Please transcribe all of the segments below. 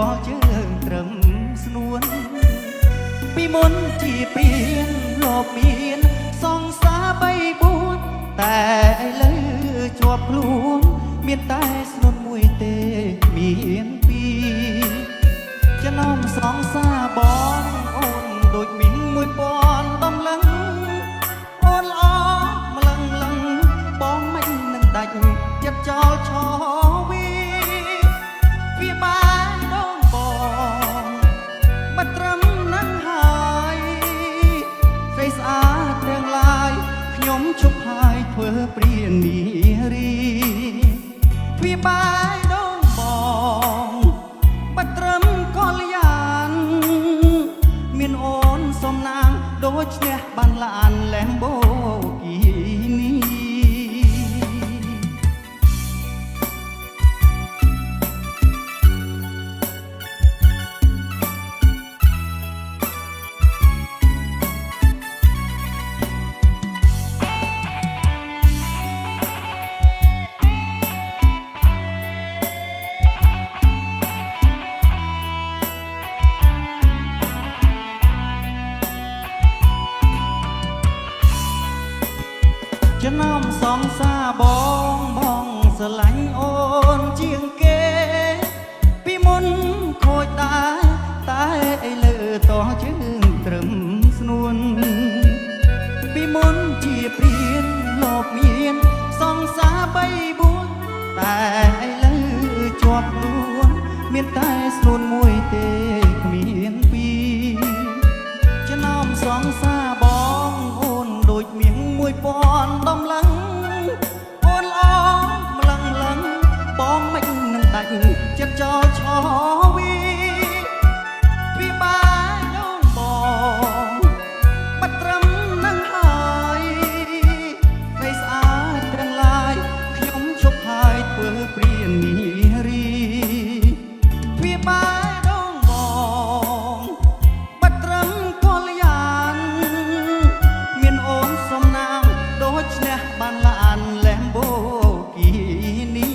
ដល់ជើងត្រឹមស្នួនពីមុនជាព្រៀនលោកមានសងសាបីបួនតែឥឡូវជាប់ខ្លួនមានតែស្នួនមួយទេមានពីរចំណងសងសាបងអូនដូចមាន1000ដំឡឹងអូនល្អម្លឹងលឹងបងមិននឹងដាច់ចិត្តចោលឆោវាបានដងបងបាត់ត្រឹមនឹងហើយស្រីស្អាតទាំងឡាយខ្ញុំជប់ហើយធ្វើព្រានារីវាបានដងបងបាត់ត្រឹមកលយានមានអូនសំណាងដូចឈ្នះបានឡានឡែមបូគីនីចំណោមសងសាបងស្រឡាញ់អូនជាងគេពីមុនខូចតែឥឡូវតោះជើងត្រឹមស្នួនពីមុនជាព្រៀនលោកមានសងសាបីបួនតែឥឡូវជាប់ខ្លួនមានតែស្នួនមួយទេគ្មានពីរចំណោមសងសាបងអូនដូចមាន1000ដំឡឹងអូនល្អម្លឹងលឹងបងមិននឹងដាច់ចិត្តចោលឆោវាបានដងបងបាត់ត្រឹមនឹងហើយស្រីស្អាតទាំងឡាយខ្ញុំជប់ហើយធ្វើព្រានារីវាបានដងបងបាត់ត្រឹមកលយានមានអូនសំណាងដូចឈ្នះបានឡានឡែមបូគីនី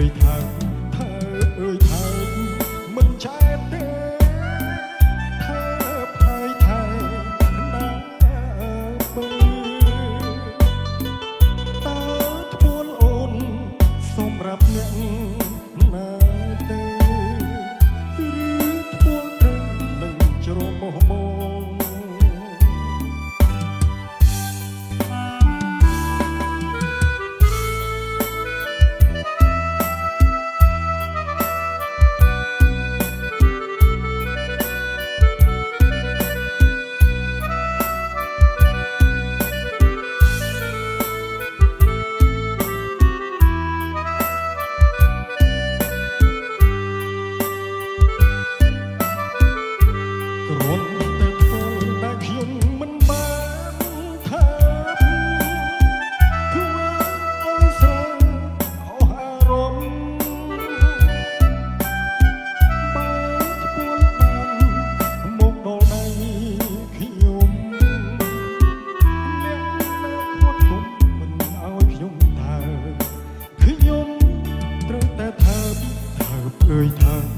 យថើបថើបអើយថើបមិនចែកទេថើបហើយថែណាបើតើធ្ពួនអូនសម្រាប់អ្នកណាទេឬធ្ពួនត្រូវនឹងជ្រមុះមកអើយថើប